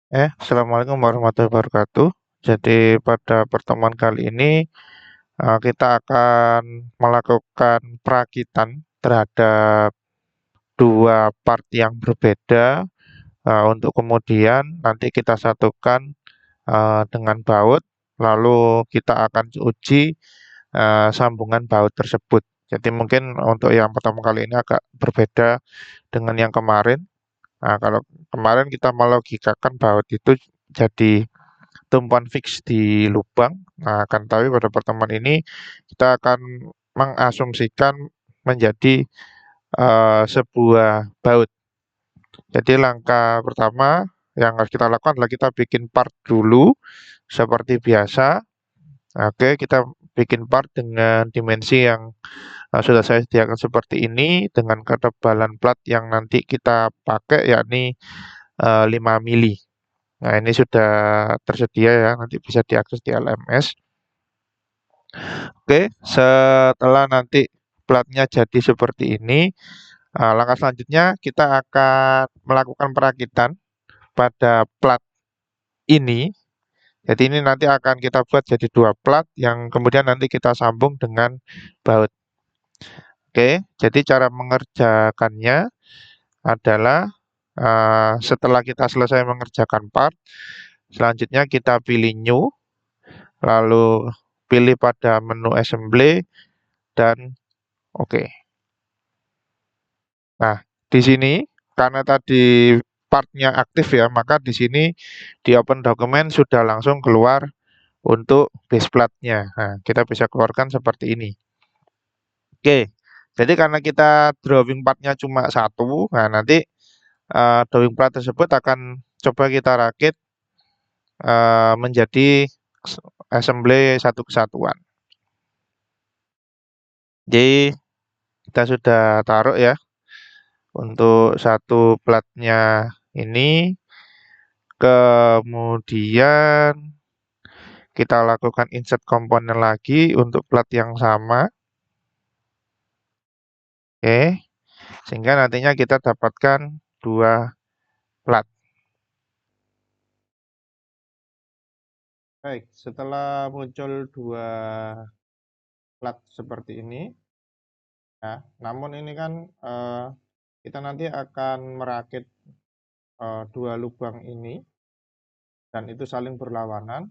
Assalamualaikum warahmatullahi wabarakatuh. Jadi pada pertemuan kali ini kita akan melakukan perakitan terhadap dua part yang berbeda untuk kemudian nanti kita satukan dengan baut, lalu kita akan uji sambungan baut tersebut. Jadi mungkin untuk yang pertama kali ini agak berbeda dengan yang kemarin. Nah, kalau kemarin kita melogikakan baut itu jadi tumpuan fix di lubang. Nah, akan tapi pada pertemuan ini kita akan mengasumsikan menjadi sebuah baut. Jadi langkah pertama yang harus kita lakukan adalah kita bikin part dulu seperti biasa. Oke, kita bikin part dengan dimensi yang sudah saya sediakan seperti ini dengan ketebalan plat yang nanti kita pakai yakni 5 mili. Nah, ini sudah tersedia ya, nanti bisa diakses di LMS. Oke, setelah nanti platnya jadi seperti ini, langkah selanjutnya kita akan melakukan perakitan pada plat ini. Jadi ini nanti akan kita buat jadi dua plat yang kemudian nanti kita sambung dengan baut. Oke, jadi cara mengerjakannya adalah setelah kita selesai mengerjakan part, selanjutnya kita pilih new, lalu pilih pada menu assembly dan oke. Nah, di sini karena tadi partnya aktif ya, maka di sini di open dokumen sudah langsung keluar untuk base platnya. Nah, kita bisa keluarkan seperti ini. Oke, jadi karena kita drawing partnya cuma satu, nah nanti drawing plat tersebut akan coba kita rakit menjadi assembly satu kesatuan. Jadi kita sudah taruh ya untuk satu platnya ini. Kemudian kita lakukan insert komponen lagi untuk plat yang sama. Oke, sehingga nantinya kita dapatkan dua plat. Baik, setelah muncul dua plat seperti ini, ya, namun ini kan kita nanti akan merakit dua lubang ini dan itu saling berlawanan.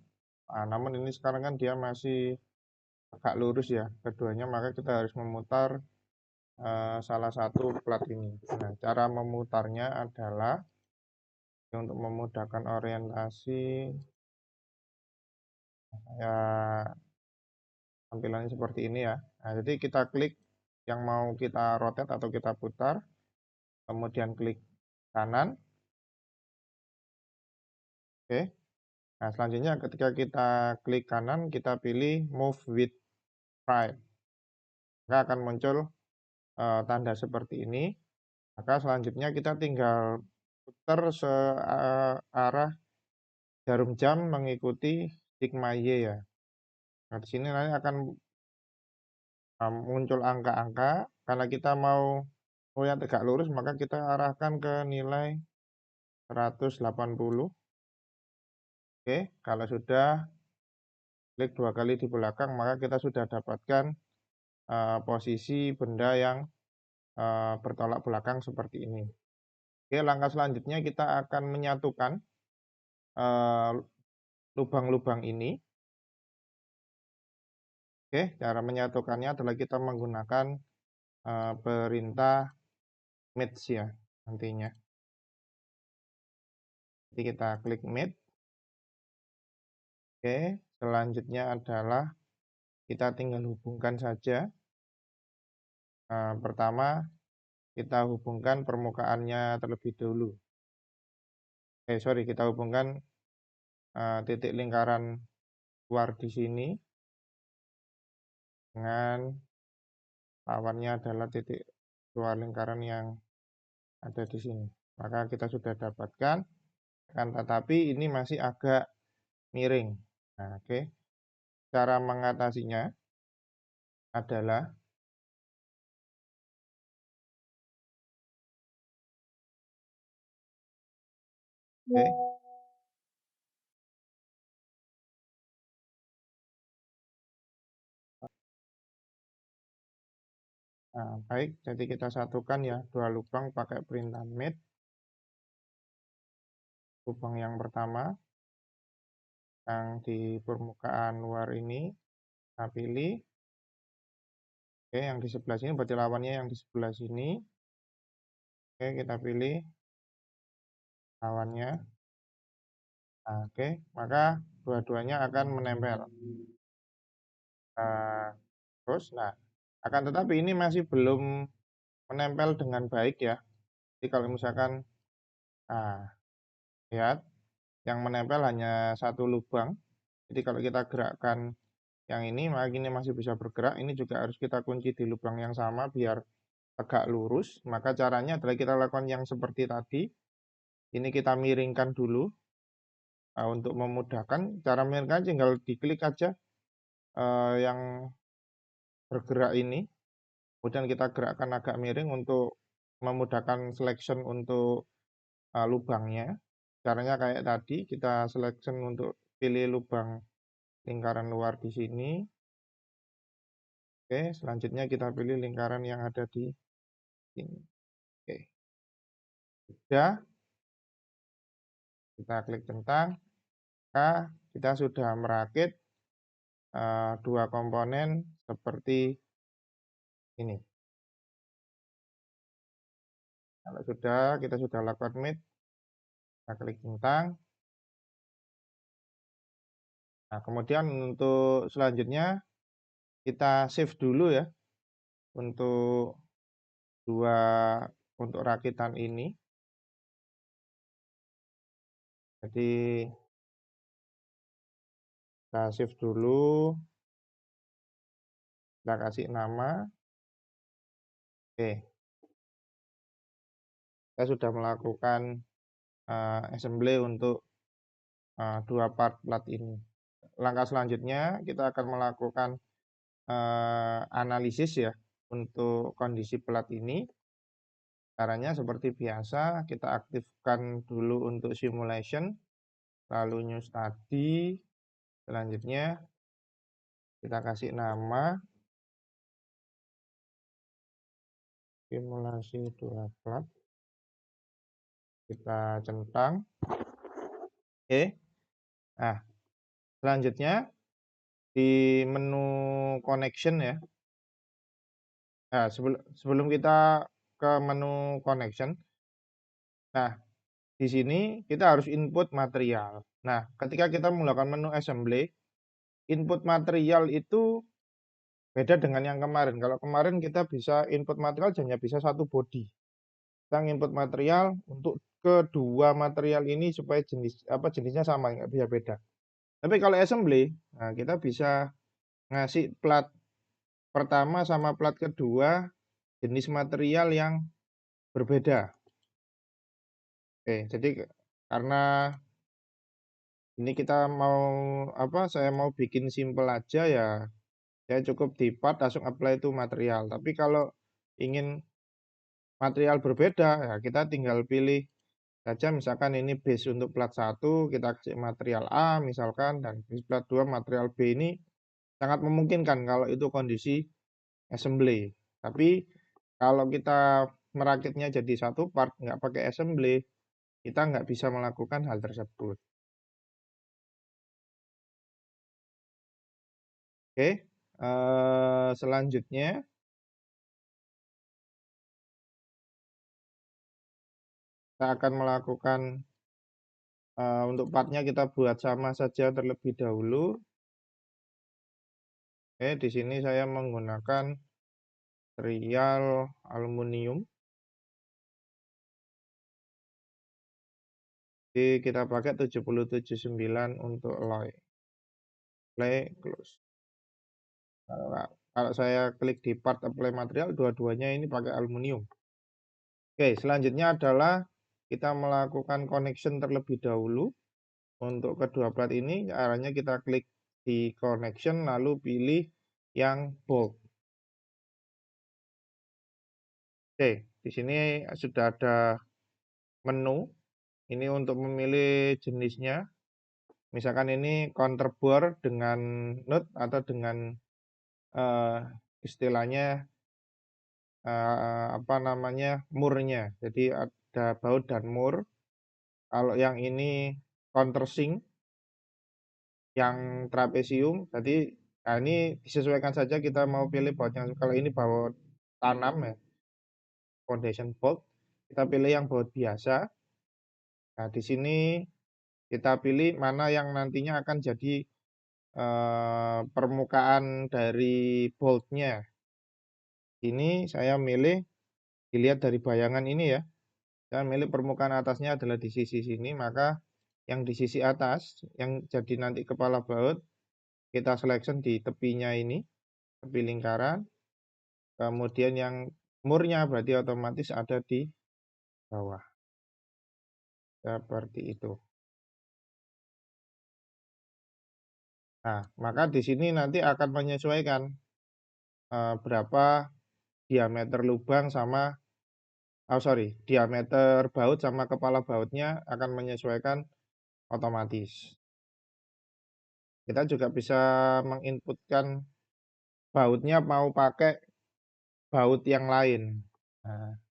Nah, namun ini sekarang kan dia masih agak lurus ya keduanya, maka kita harus memutar salah satu plat ini. Nah, cara memutarnya adalah untuk memudahkan orientasi ya tampilannya seperti ini ya. Nah, jadi kita klik yang mau kita rotate atau kita putar, kemudian klik kanan. Oke. Nah, selanjutnya ketika kita klik kanan, kita pilih move with right. Maka akan muncul tanda seperti ini. Maka selanjutnya kita tinggal putar searah jarum jam mengikuti sigma Y ya. Nah, di sini nanti akan muncul angka-angka. Karena kita mau melihat tegak lurus, maka kita arahkan ke nilai 180. Oke, kalau sudah klik dua kali di belakang, maka kita sudah dapatkan posisi benda yang bertolak belakang seperti ini. Oke, langkah selanjutnya kita akan menyatukan lubang-lubang ini. Oke, cara menyatukannya adalah kita menggunakan perintah match ya nantinya. Jadi kita klik match. Oke, selanjutnya adalah kita tinggal hubungkan saja. Pertama, kita hubungkan permukaannya terlebih dahulu. Sorry, kita hubungkan titik lingkaran luar di sini dengan lawannya adalah titik luar lingkaran yang ada di sini. Maka kita sudah dapatkan, kan tetapi ini masih agak miring. Nah, oke. Cara mengatasinya adalah oke. Nah, baik, jadi kita satukan ya, dua lubang pakai perintah made. Lubang yang pertama, yang di permukaan luar ini, kita pilih. Oke, yang di sebelah sini, berarti lawannya yang di sebelah sini. Oke, kita pilih lawannya. Nah, oke, maka dua-duanya akan menempel. Nah, terus, nah, akan tetapi ini masih belum menempel dengan baik ya. Jadi kalau misalkan, nah, lihat, yang menempel hanya satu lubang. Jadi kalau kita gerakkan yang ini, maka ini masih bisa bergerak. Ini juga harus kita kunci di lubang yang sama biar tegak lurus. Maka caranya adalah kita lakukan yang seperti tadi. Ini kita miringkan dulu. Nah, untuk memudahkan, cara miringkan tinggal diklik aja yang bergerak ini. Kemudian kita gerakkan agak miring untuk memudahkan selection untuk lubangnya. Caranya kayak tadi, kita selection untuk pilih lubang lingkaran luar di sini. Oke, selanjutnya kita pilih lingkaran yang ada di sini. Oke, sudah. Kita klik centang. Maka kita sudah merakit dua komponen seperti ini. Kalau sudah, kita sudah lakukan made. Kita klik centang. Nah, kemudian untuk selanjutnya kita save dulu ya untuk dua untuk rakitan ini. Jadi kita save dulu, kita kasih nama. Oke, kita sudah melakukan assembly untuk dua part plat ini. Langkah selanjutnya kita akan melakukan analisis ya untuk kondisi plat ini. Caranya seperti biasa, kita aktifkan dulu untuk simulation, lalu new study. Selanjutnya kita kasih nama simulasi dua plat. Kita centang. Oke. Nah, selanjutnya di menu connection ya. Nah, sebelum kita ke menu connection, nah di sini kita harus input material. Nah, ketika kita melakukan menu assembly, input material itu beda dengan yang kemarin. Kalau kemarin kita bisa input material hanya bisa satu body. Kita input material untuk kedua material ini supaya jenisnya sama, nggak bisa beda. Tapi kalau assembly, nah kita bisa ngasih plat pertama sama plat kedua jenis material yang berbeda. Oke, jadi karena ini kita mau saya mau bikin simple aja ya, saya cukup di part langsung apply itu material. Tapi kalau ingin material berbeda, ya kita tinggal pilih saja misalkan ini base untuk plat 1, kita kasih material A misalkan, dan di plat 2 material B ini sangat memungkinkan kalau itu kondisi assembly. Tapi kalau kita merakitnya jadi satu part, nggak pakai assembly, kita nggak bisa melakukan hal tersebut. Oke, selanjutnya kita akan melakukan untuk partnya kita buat sama saja terlebih dahulu. Oke, di sini saya menggunakan material aluminium. Jadi kita pakai 779 untuk alloy. Play close. Kalau saya klik di part apply material, dua-duanya ini pakai aluminium. Oke, selanjutnya adalah kita melakukan connection terlebih dahulu. Untuk kedua plat ini, caranya kita klik di connection, lalu pilih yang bold. Oke, di sini sudah ada menu. Ini untuk memilih jenisnya. Misalkan ini counterbore dengan nut atau dengan istilahnya apa namanya, murnya. Jadi ada baut dan mur. Kalau yang ini countersink, yang trapesium, jadi nah ini disesuaikan saja kita mau pilih baut yang kalau ini baut tanam ya, foundation bolt, kita pilih yang baut biasa. Nah, di sini kita pilih mana yang nantinya akan jadi permukaan dari boltnya. Ini saya milih, dilihat dari bayangan ini ya, saya milih permukaan atasnya adalah di sisi sini, maka yang di sisi atas, yang jadi nanti kepala baut, kita selection di tepinya ini, tepi lingkaran, kemudian yang murnya berarti otomatis ada di bawah, seperti itu. Nah, maka di sini nanti akan menyesuaikan berapa diameter lubang sama, oh sorry, diameter baut sama kepala bautnya akan menyesuaikan otomatis. Kita juga bisa menginputkan bautnya mau pakai baut yang lain. Nah,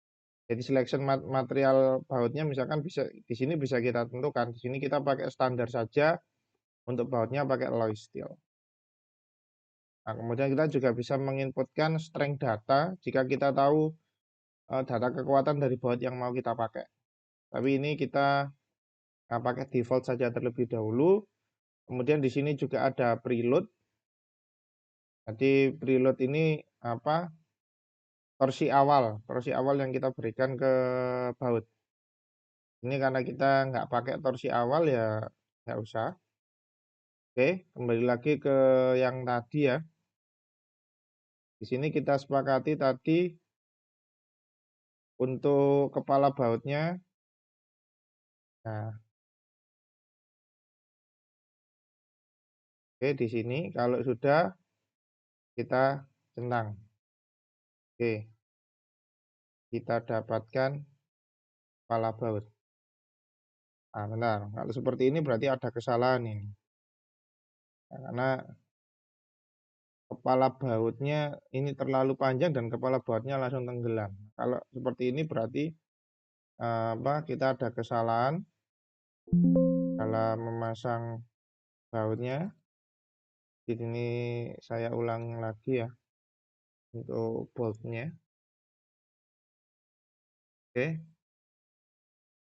jadi selection material bautnya misalkan bisa di sini bisa kita tentukan. Di sini kita pakai standar saja, untuk bautnya pakai alloy steel. Nah, kemudian kita juga bisa menginputkan strength data jika kita tahu data kekuatan dari baut yang mau kita pakai. Tapi ini kita pakai default saja terlebih dahulu. Kemudian di sini juga ada preload. Jadi preload ini apa? Torsi awal yang kita berikan ke baut. Ini karena kita nggak pakai torsi awal ya nggak usah. Oke, kembali lagi ke yang tadi ya. Di sini kita sepakati tadi untuk kepala bautnya. Nah, oke di sini kalau sudah kita centang. Oke, kita dapatkan kepala baut. Nah, benar. Kalau seperti ini berarti ada kesalahan ini. Nah, karena kepala bautnya ini terlalu panjang dan kepala bautnya langsung tenggelam. Kalau seperti ini berarti apa? Kita ada kesalahan dalam memasang bautnya. Di sini saya ulang lagi ya untuk boltnya. Oke,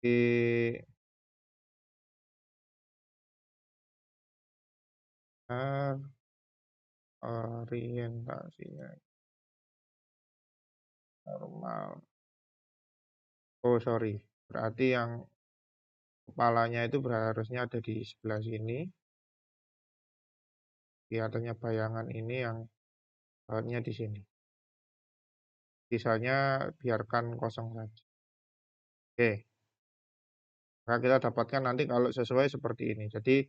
di orientasinya normal. Oh sorry, berarti yang kepalanya itu harusnya ada di sebelah sini. Kelihatannya bayangan ini yang bautnya di sini. Sisanya biarkan kosong saja. Oke, maka kita dapatkan nanti kalau sesuai seperti ini. Jadi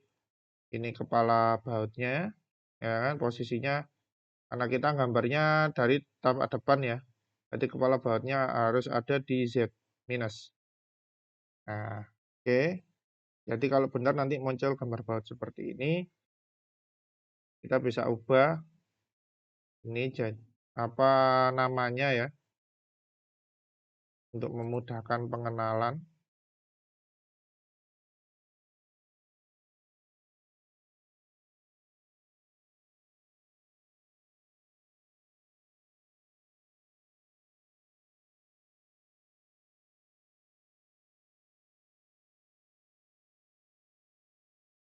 ini kepala bautnya, ya kan posisinya karena kita gambarnya dari tampak depan ya. Jadi kepala bautnya harus ada di Z minus. Nah, oke. Jadi kalau benar nanti muncul gambar baut seperti ini, kita bisa ubah ini jadi apa namanya ya untuk memudahkan pengenalan.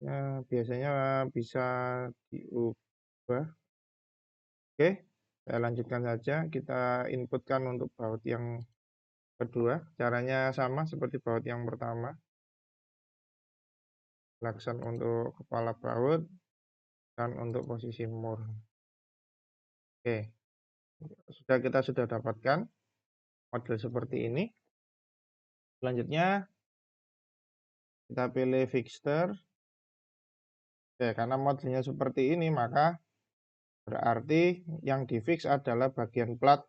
Ya, biasanya bisa diubah. Oke, saya lanjutkan saja. Kita inputkan untuk baut yang kedua. Caranya sama seperti baut yang pertama. Laksan untuk kepala baut dan untuk posisi mur. Oke, kita sudah dapatkan model seperti ini. Selanjutnya kita pilih fixture. Oke, karena modelnya seperti ini maka berarti yang di fix adalah bagian plat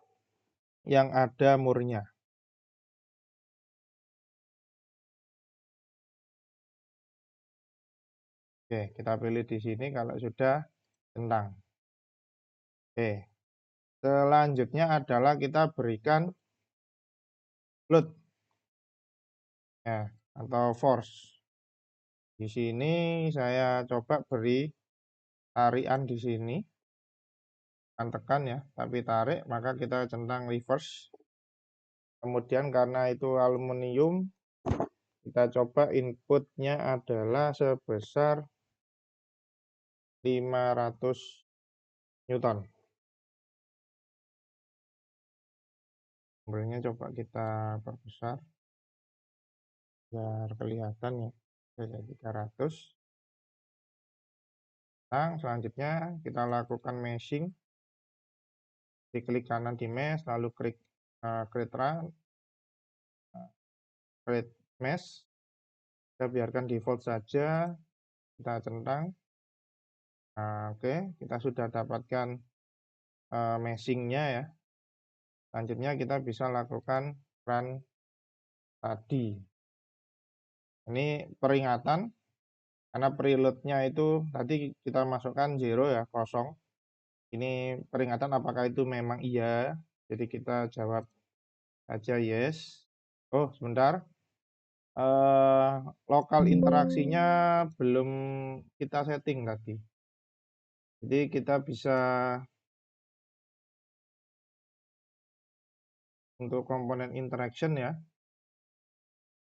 yang ada murnya. Oke, kita pilih di sini kalau sudah centang. Oke, Selanjutnya adalah kita berikan load ya, atau force. Di sini saya coba beri tarian di sini. Tekan ya, tapi tarik, maka kita centang reverse. Kemudian karena itu aluminium, kita coba inputnya adalah sebesar 500 Newton. Mobilnya coba kita perbesar biar kelihatan ya, jadi 300. Nah, selanjutnya kita lakukan meshing. Diklik kanan di mesh, lalu klik create run, create mesh. Kita biarkan default saja, kita centang. Nah, oke, kita sudah dapatkan meshingnya ya. Selanjutnya kita bisa lakukan run tadi. Ini peringatan karena preloadnya itu tadi kita masukkan 0 ya, kosong. Ini peringatan apakah itu memang iya. Jadi kita jawab saja yes. Oh, sebentar. Lokal interaksinya belum kita setting tadi. Jadi kita bisa untuk komponen interaction ya.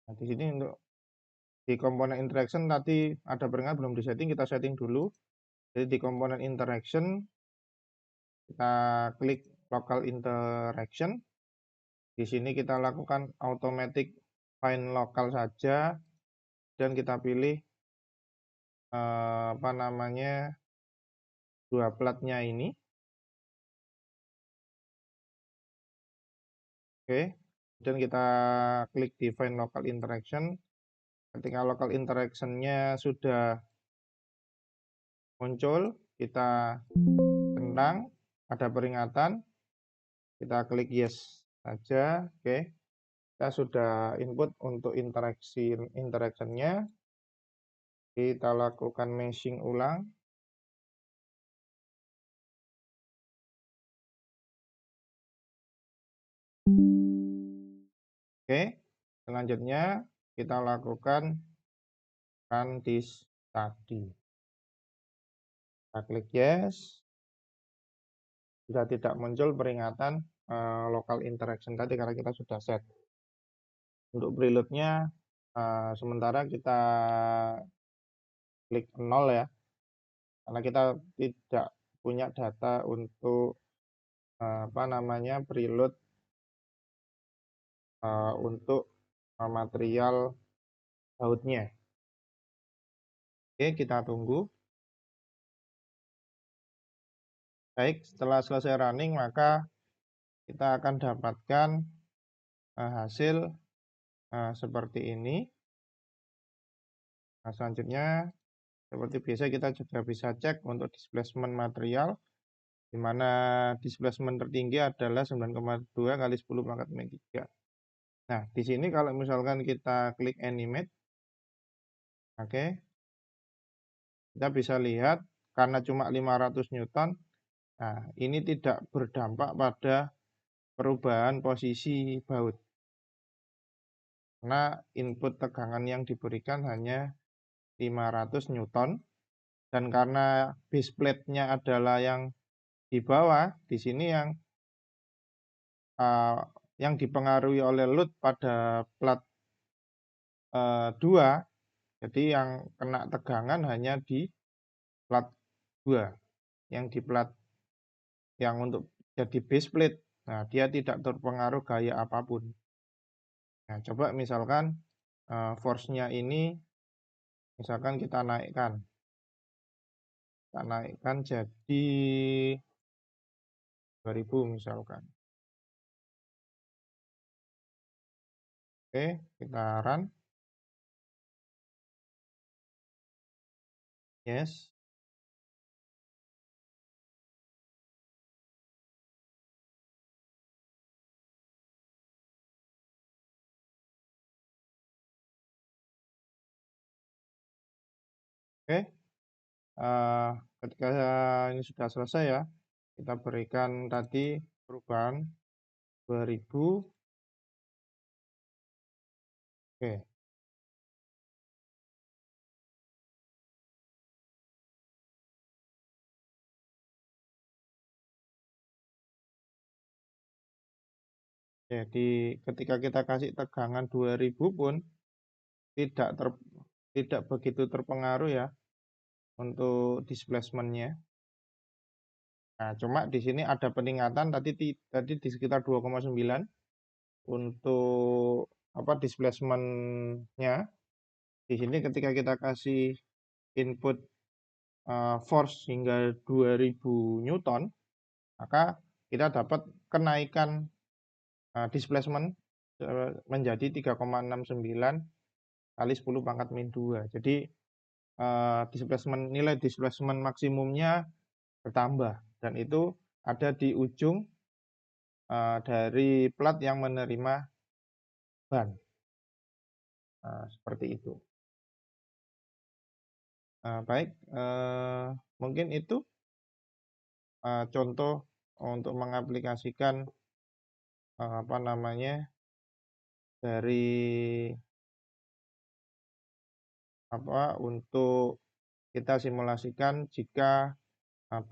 Nah, di sini untuk di komponen interaction tadi ada peringatan belum disetting, kita setting dulu. Jadi di komponen interaction kita klik local interaction. Di sini kita lakukan automatic find local saja dan kita pilih apa namanya dua platnya ini. Oke. Dan kita klik define local interaction. Ketika local interaction-nya sudah muncul, kita centang, ada peringatan, kita klik yes saja. Oke. Kita sudah input untuk interaction-nya. Kita lakukan meshing ulang. Oke. Selanjutnya kita lakukan run this tadi. Kita klik yes. Sudah tidak muncul peringatan local interaction tadi karena kita sudah set. Untuk preloadnya sementara kita klik 0 ya, karena kita tidak punya data untuk apa namanya preload untuk material bautnya. Oke, kita tunggu. Baik, setelah selesai running maka kita akan dapatkan hasil seperti ini. Nah, selanjutnya seperti biasa kita juga bisa cek untuk displacement material, di mana displacement tertinggi adalah 9,2 kali 10 pangkat min 3. Nah, di sini kalau misalkan kita klik animate, oke, kita bisa lihat karena cuma 500 Newton, nah ini tidak berdampak pada perubahan posisi baut. Karena input tegangan yang diberikan hanya 500 Newton, dan karena base plate-nya adalah yang di bawah, di sini yang dipengaruhi oleh load pada plat 2, jadi yang kena tegangan hanya di plat 2, yang di plat yang untuk jadi base plate. Nah, dia tidak terpengaruh gaya apapun. Nah, coba misalkan force-nya ini misalkan kita naikkan. Kita naikkan jadi 2000 misalkan. Oke, kita run. Yes. Oke. Ketika ini sudah selesai ya, kita berikan tadi perubahan 2000. Oke. Jadi ketika kita kasih tegangan 2000 pun tidak ter, tidak begitu terpengaruh ya untuk displacement-nya. Nah, cuma di sini ada peningkatan tadi di sekitar 2,9 untuk apa displacement-nya. Di sini ketika kita kasih input force hingga 2000 Newton, maka kita dapat kenaikan displacement menjadi 3,69 kali 10 pangkat min 2. Jadi nilai displacement maksimumnya bertambah dan itu ada di ujung dari plat yang menerima ban. Seperti itu. Baik, mungkin itu contoh untuk mengaplikasikan apa namanya dari apa untuk kita simulasikan jika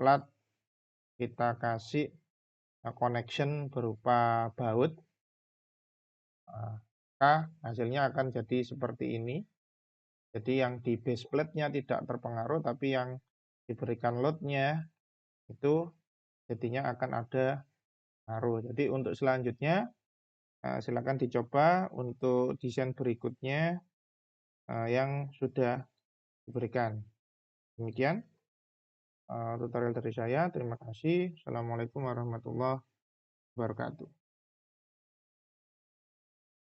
plat kita kasih connection berupa baut, maka hasilnya akan jadi seperti ini. Jadi yang di base plate-nya tidak terpengaruh, tapi yang diberikan load-nya itu jadinya akan ada pengaruh. Jadi untuk selanjutnya silakan dicoba untuk desain berikutnya yang sudah diberikan. Demikian tutorial dari saya. Terima kasih. Assalamualaikum warahmatullahi wabarakatuh.